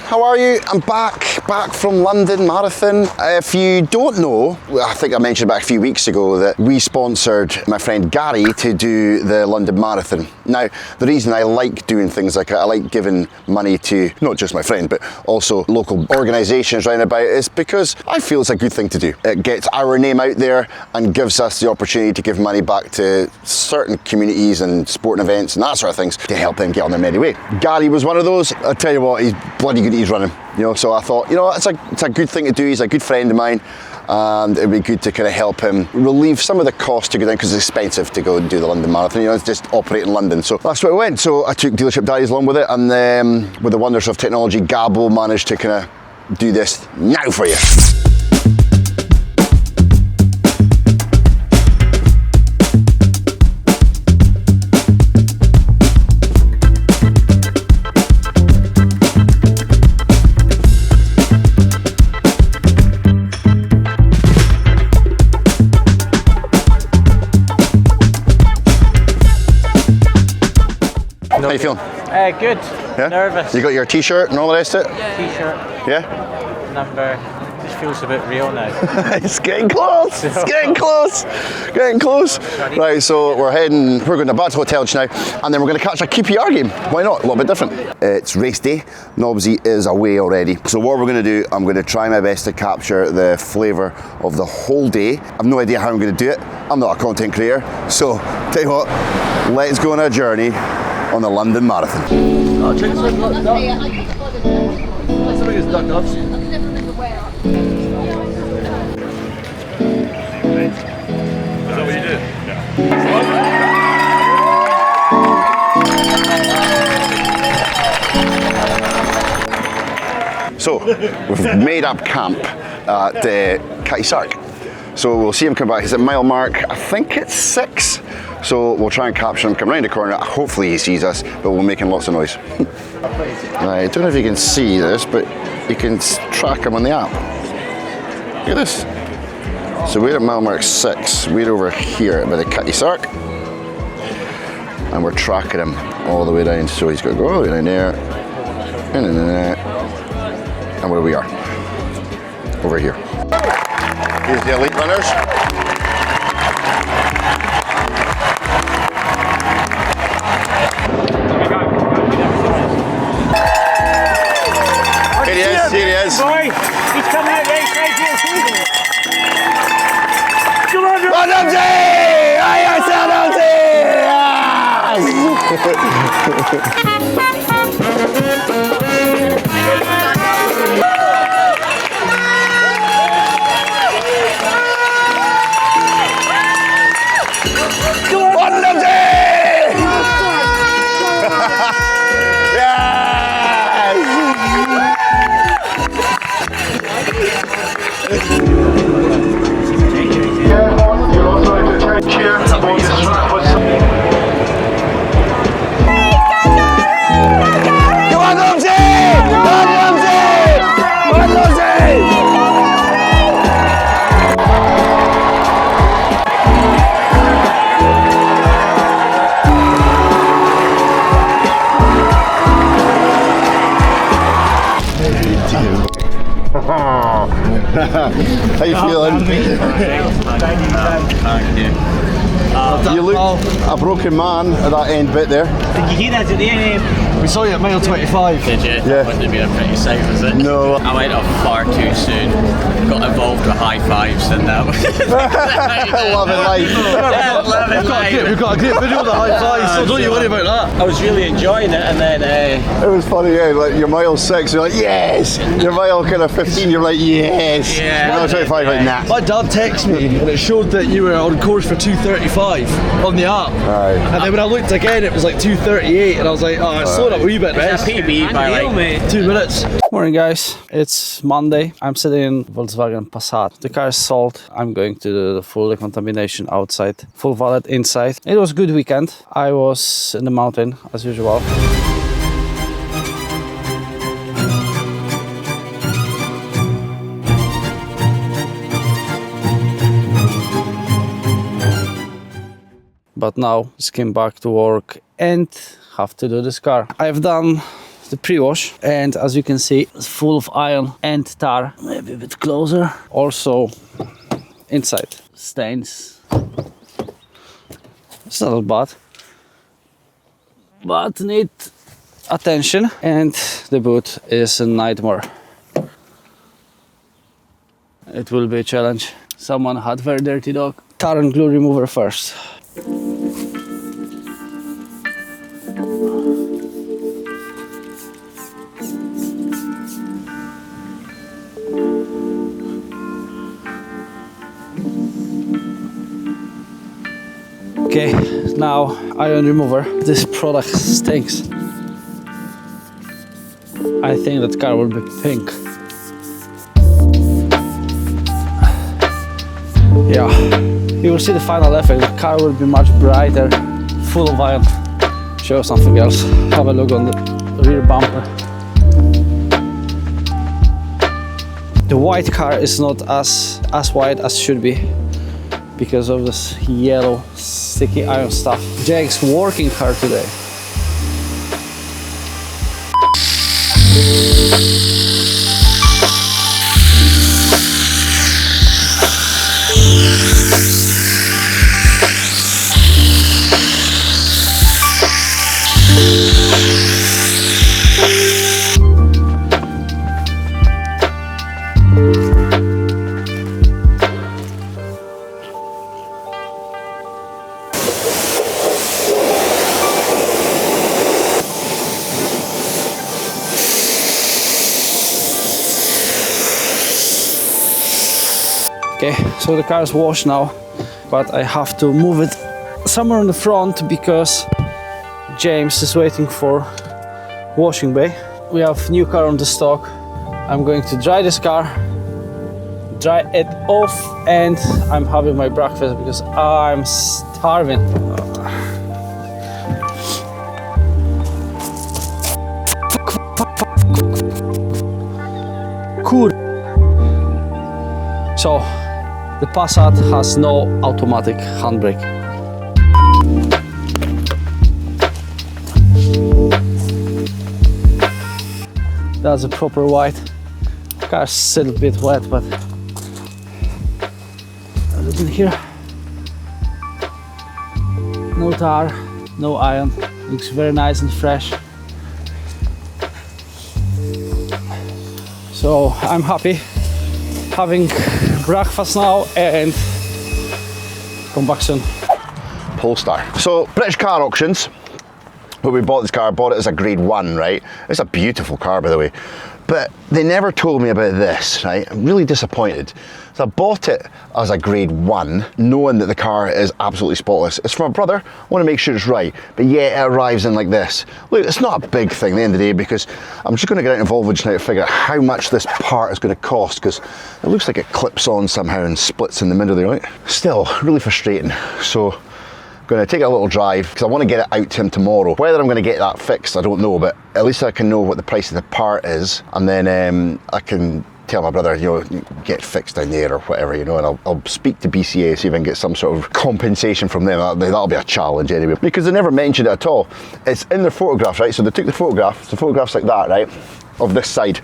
how are you? I'm back from London Marathon. If you don't know, I think I mentioned about a few weeks ago that we sponsored my friend Gary to do the London Marathon. Now, the reason I like doing things like that, I like giving money to not just my friend, but also local organisations round about, is because I feel it's a good thing to do. It gets our name out there and gives us the opportunity to give money back to certain communities and sporting events and that sort of things to help them get on their merry way. Gary was one of those. I tell you what, he's bloody good at his running. You know, so I thought, you know, it's a good thing to do. He's a good friend of mine, and it'd be good to kind of help him relieve some of the cost to go down, because it's expensive to go and do the London Marathon. You know, it's just operate in London. So that's where it went. So I took Dealership Diaries along with it, and with the wonders of technology, Gabo managed to kind of do this now for you. How you feeling? Good. Yeah? Nervous. You got your t-shirt and all the rest of it? T-shirt. Yeah? Number. Just feels a bit real now. It's getting close. It's getting close. Getting close. Right, so we're going to back to the hotel just now, and then we're going to catch a QPR game. Why not? A little bit different. It's race day. Nobsy is away already. So what we're going to do, I'm going to try my best to capture the flavour of the whole day. I've no idea how I'm going to do it. I'm not a content creator. So, tell you what, let's go on a journey on the London Marathon. Oh, check this out. That's the biggest duck doves. Is that what you did? Yeah. So, we've made up camp at Catty Sark. So we'll see him come back. He's at mile mark, I think it's 6. So we'll try and capture him, come round the corner. Hopefully he sees us, but we're making lots of noise. I don't know if you can see this, but you can track him on the app. Look at this. So we're at mile mark 6. We're over here by the Catty Sark. And we're tracking him all the way down. So he's got to go all the way down there. And where we are. Over here. Here's the elite runners. Here he is. Boy, he's coming out right side here. Come on, Run, Nobsy! How you feeling? Thank you. You look a broken man at that end bit there. Did you hear that at the end? We saw you at mile 25. Did you? Yeah. Wouldn't have been a pretty sight, was it? No. I went off far too soon. Got involved with high fives and that was Loving life. Yeah, loving life. We've got a great video of the high fives, so don't you worry about that. I was really enjoying it, and then It was funny, yeah, like your mile 6, you're like, yes! Your mile kind of 15, you're like, yes! Yeah. Mile 25, like, nah. My dad texted me and it showed that you were on course for 2:35 on the app. Right. And then when I looked again, it was like 2:38, and I was like, oh, it's slowed up a wee bit. it's a PB by like 2 minutes. Morning guys, it's Monday. I'm sitting in Volkswagen Passat. The car is sold. I'm going to do the full decontamination outside, full valet inside. It was a good weekend. I was in the mountain as usual. But now just came back to work and have to do this car. I've done the pre-wash, and as you can see, it's full of iron and tar. Maybe a bit closer. Also, inside stains. It's not bad, but need attention, and the boot is a nightmare. It will be a challenge. Someone had very dirty dog. Tar and glue remover first. Okay, now iron remover. This product stinks. I think that car will be pink. Yeah, you will see the final effect. The car will be much brighter, full of iron. Show something else. Have a look on the rear bumper. The white car is not as white as should be because of this yellow sticky iron stuff. Jake's working hard today. Okay, so the car is washed now, but I have to move it somewhere in the front because James is waiting for washing bay. We have new car on the stock. I'm going to dry this car, dry it off, and I'm having my breakfast because I'm starving. Cool. So the Passat has no automatic handbrake. That's a proper white. Car's still a bit wet, but a little bit here. No tar, no iron. Looks very nice and fresh. So I'm happy. Having breakfast now and come back soon. Polestar. So British car auctions, when we bought this car, I bought it as a grade 1, right? It's a beautiful car, by the way, but they never told me about this, right? I'm really disappointed. So I bought it as a grade 1, knowing that the car is absolutely spotless. It's from my brother, I want to make sure it's right, but yeah, it arrives in like this. Look, it's not a big thing at the end of the day, because I'm just going to get out involved just now to figure out how much this part is going to cost, because it looks like it clips on somehow and splits in the middle there, right? Still, really frustrating. So I'm going to take a little drive because I want to get it out to him tomorrow. Whether I'm going to get that fixed, I don't know, but at least I can know what the price of the part is, and then I can tell my brother, you know, get fixed down there or whatever, you know, and I'll speak to BCA, see if I can get some sort of compensation from them. That'll be a challenge anyway, because they never mentioned it at all. It's in their photographs, right? So they took the photographs like that, right, of this side,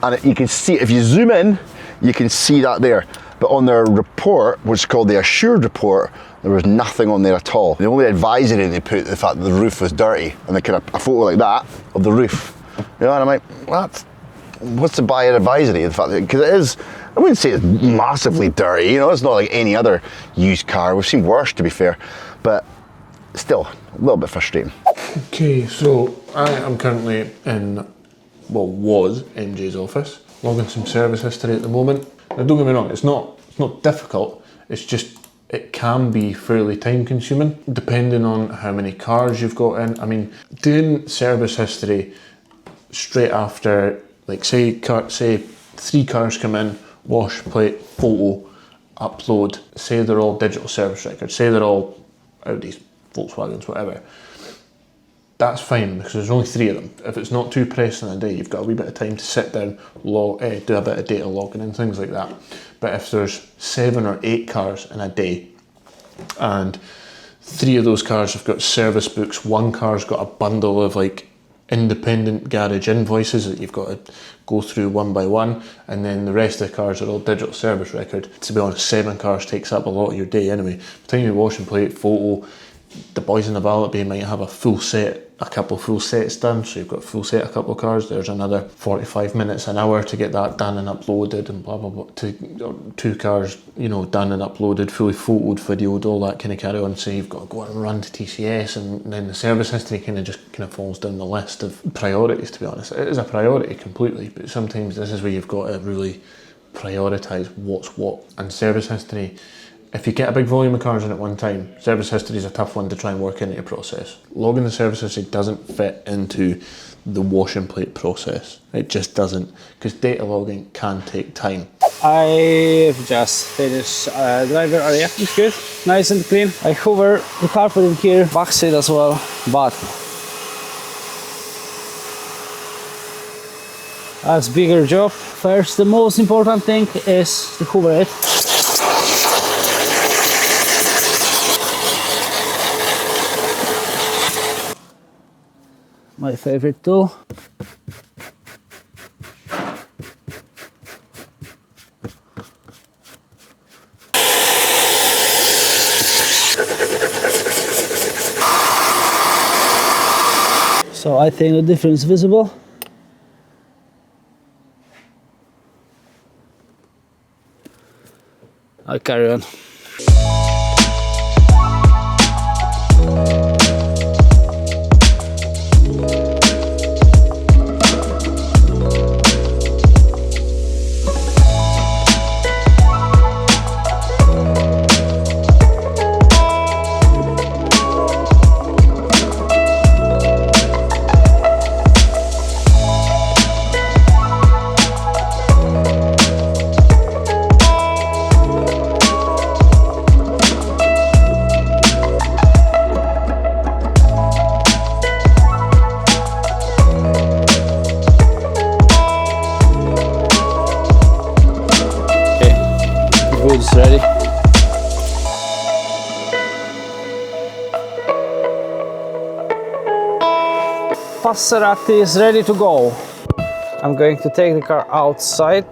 and you can see, if you zoom in, you can see that there. But on their report, which is called the assured report, there was nothing on there at all. The only advisory they put, the fact that the roof was dirty, and they kind of a photo like that of the roof. You know, and I'm like, what's the buyer advisory? The fact that, because it is, I wouldn't say it's massively dirty. You know, it's not like any other used car. We've seen worse, to be fair, but still a little bit frustrating. Okay, so I am currently in, well, was MJ's office, logging some service history at the moment. Now, don't get me wrong, it's not difficult. It's just, it can be fairly time consuming depending on how many cars you've got in. I mean, doing service history straight after, like say 3 cars come in, wash, plate, photo, upload, say they're all digital service records, say they're all Audis, Volkswagens, whatever. That's fine because there's only 3 of them. If it's not too pressing a day, you've got a wee bit of time to sit down, do a bit of data logging and things like that. But if there's 7 or 8 cars in a day, and 3 of those cars have got service books, 1 car's got a bundle of like independent garage invoices that you've got to go through one by one, and then the rest of the cars are all digital service record. To be honest, 7 cars takes up a lot of your day anyway. By the time you wash and plate, photo, the boys in the valet bay might have a full set, a couple full sets done, so you've got a full set, a couple of cars, there's another 45 minutes, an hour to get that done and uploaded, and blah blah blah, 2 cars, you know, done and uploaded, fully photoed, videoed, all that kind of carry on. So you've got to go and run to TCS, and then the service history kind of falls down the list of priorities. To be honest, it is a priority completely, but sometimes this is where you've got to really prioritise what's what. And service history, if you get a big volume of cars in at one time, service history is a tough one to try and work into your process. Logging the service history doesn't fit into the wash and plate process. It just doesn't, because data logging can take time. I've just finished driver area. It's good, nice and clean. I hover the carpet in here, back seat as well, but that's bigger job. First, the most important thing is to hover it. My favorite tool. So I think the difference is visible. I'll carry on. It's ready. Passerati is ready to go. I'm going to take the car outside.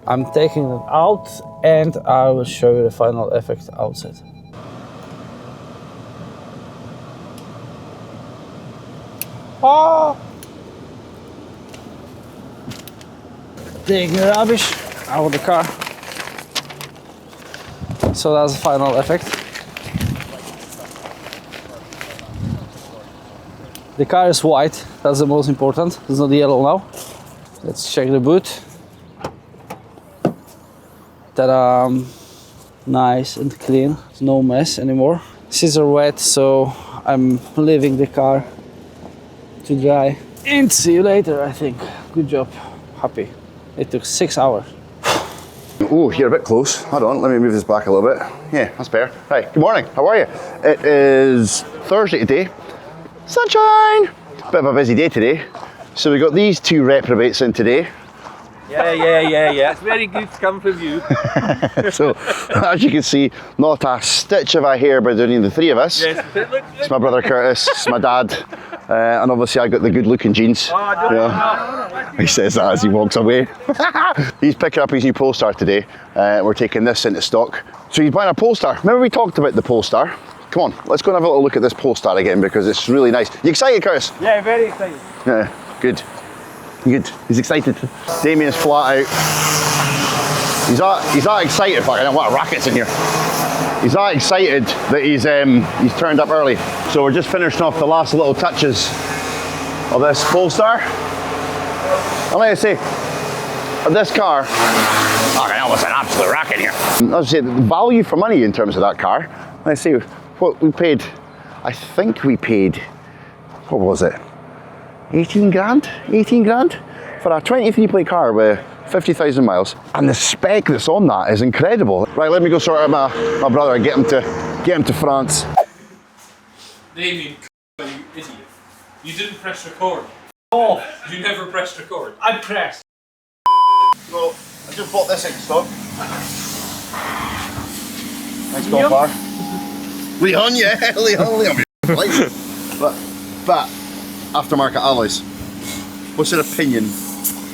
I'm taking it out and I will show you the final effect outside. Oh! Taking the rubbish out of the car. So that's the final effect. The car is white, that's the most important. It's not yellow now. Let's check the boot. Ta-da! Nice and clean, no mess anymore. Seats are wet, so I'm leaving the car to dry. And see you later, I think. Good job, happy. It took 6 hours. Oh, you're a bit close. Hold on, let me move this back a little bit. Yeah, that's better. Hi, good morning, how are you? It is Thursday today. Sunshine! Bit of a busy day today. So we got these 2 reprobates in today. Yeah. It's very good to come from you. So, as you can see, not a stitch of a hair between the 3 of us. Yes, It's my brother Curtis, it's my dad, and obviously I got the good looking jeans. He says that as he walks away. He's picking up his new Polestar today. We're taking this into stock. So he's buying a Polestar. Remember we talked about the Polestar? Come on, let's go and have a little look at this Polestar again because it's really nice. You excited, Curtis? Yeah, very excited. Yeah, good. Good. He's excited. Damian's flat out. He's that excited. Fuck, I don't know what racket's in here. He's that excited that he's turned up early. So we're just finishing off the last little touches of this Polestar. I'm going to say, of this car, I almost an absolute racket here. I was say the value for money in terms of that car. Let's see what we paid. I think we paid, what was it? 18 grand for a 23 plate car with 50,000 miles. And the spec that's on that is incredible. Right, let me go sort out my brother and get him to France. Damian, you idiot. You didn't press record. Oh! You never pressed record. I pressed. So, I just bought this in stock. Nice golf car. Leon, yeah, Leon. But aftermarket alloys. What's your opinion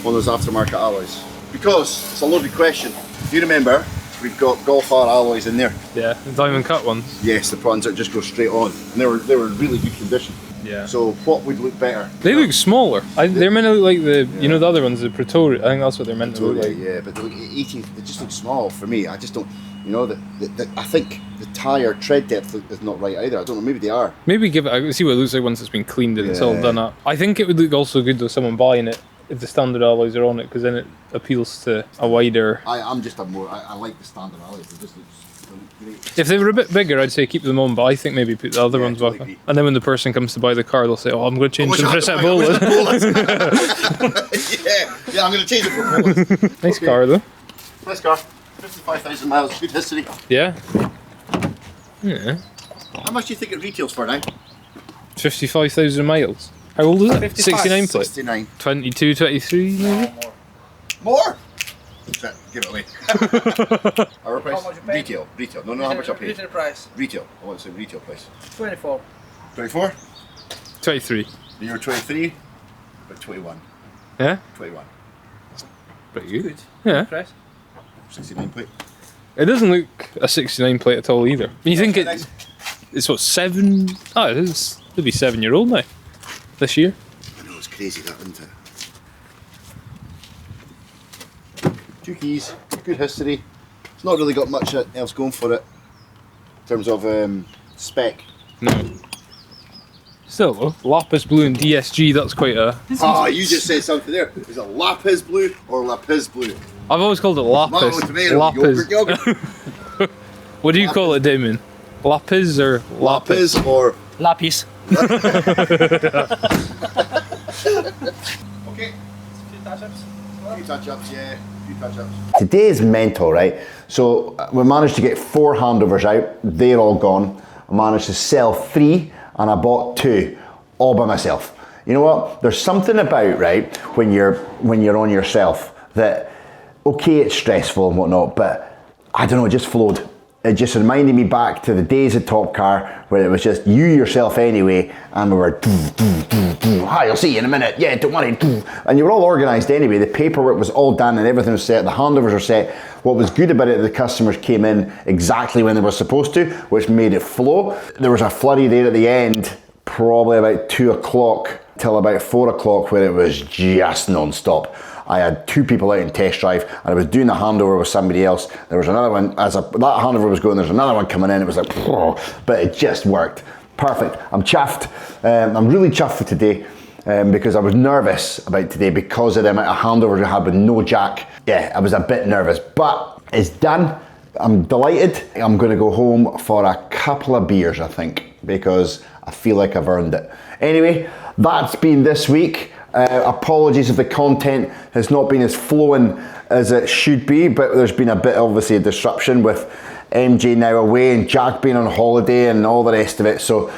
on those aftermarket alloys? Because it's a loaded question. If you remember, we've got Golf R alloys in there. Yeah, the diamond cut ones. Yes, the ones that just go straight on. And they were in really good condition. Yeah. So what would look better? They look smaller. They're meant to look like the, you know, the other ones, the Praetorian. I think that's what they're meant to look like. Yeah, but they look 80, they just look small for me. I just don't, you know, I think the tyre tread depth is not right either. I don't know, maybe they are. Maybe give it, see what it looks like once it's been cleaned and it's all done up. I think it would look also good with someone buying it if the standard alloys are on it, because then it appeals to a wider... I like the standard alloys, they just look great. If they were a bit bigger, I'd say keep them on, but I think maybe put the other ones back on. And then when the person comes to buy the car, they'll say, oh, I'm going to change them for a set of bolas. yeah, I'm going to change it for bolas. Nice car though. Nice car. 55,000 miles, good history. Yeah. Yeah. How much do you think it retails for now? 55,000 miles. How old is it? 69 plate? 69. 22, 23 maybe? More? Give it away. Our price? Retail. No, how much I paid. Retail price. Retail. I want to say retail price. 24. 24? 23. You're 23, but 21. Yeah? 21. Pretty good. Yeah. Price. 69 plate. It doesn't look a 69 plate at all either. You think it's what, 7? Oh, it'll be 7-year-old now. This year. I know, it's crazy that, isn't it? 2 keys, good history. It's not really got much else going for it in terms of spec. No. Still though, lapis blue and DSG, that's quite a... Oh, you just said something there. Is it lapis blue or lapis blue? I've always called it lapis. Lapis. What do you call it, Damien? Lapis or lapis? Lapis or... Lapis. Okay. Few touch-ups, yeah. Few touch-ups. Today is mental, right? So we managed to get 4 handovers out. They're all gone. I managed to sell 3 and I bought 2 all by myself. You know what? There's something about, right, when you're on yourself that, okay, it's stressful and whatnot, but I don't know, it just flowed. It just reminded me back to the days at Top Car where it was just you yourself anyway, and we were hi, I'll see you in a minute, yeah, don't worry, and you were all organised anyway. The paperwork was all done and everything was set, the handovers were set. What was good about it, the customers came in exactly when they were supposed to, which made it flow. There was a flurry there at the end, probably about 2 o'clock till about 4 o'clock, where it was just non-stop. I had 2 people out in test drive and I was doing the handover with somebody else. There was another one, that handover was going, there's another one coming in, it was like, but it just worked. Perfect, I'm chuffed. I'm really chuffed for today because I was nervous about today because of the amount of handovers I had with no jack. Yeah, I was a bit nervous, but it's done. I'm delighted. I'm gonna go home for a couple of beers, I think, because I feel like I've earned it. Anyway, that's been this week. Apologies if the content has not been as flowing as it should be, but there's been a bit, obviously, a disruption with MJ now away and Jack being on holiday and all the rest of it. So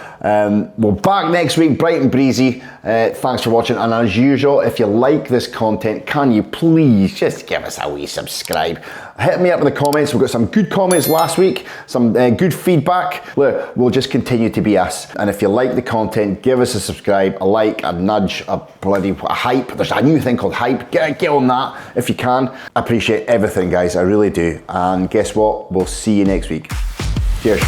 we're back next week, bright and breezy. Thanks for watching, and as usual, if you like this content, can you please just give us a wee subscribe? Hit me up in the comments. We've got some good comments last week, some good feedback. Look, we'll just continue to be us, and if you like the content, give us a subscribe, a like, a nudge, a hype. There's a new thing called hype. Get on that if you can. I appreciate everything, guys, I really do, and guess what, we'll see you next week. Cheers.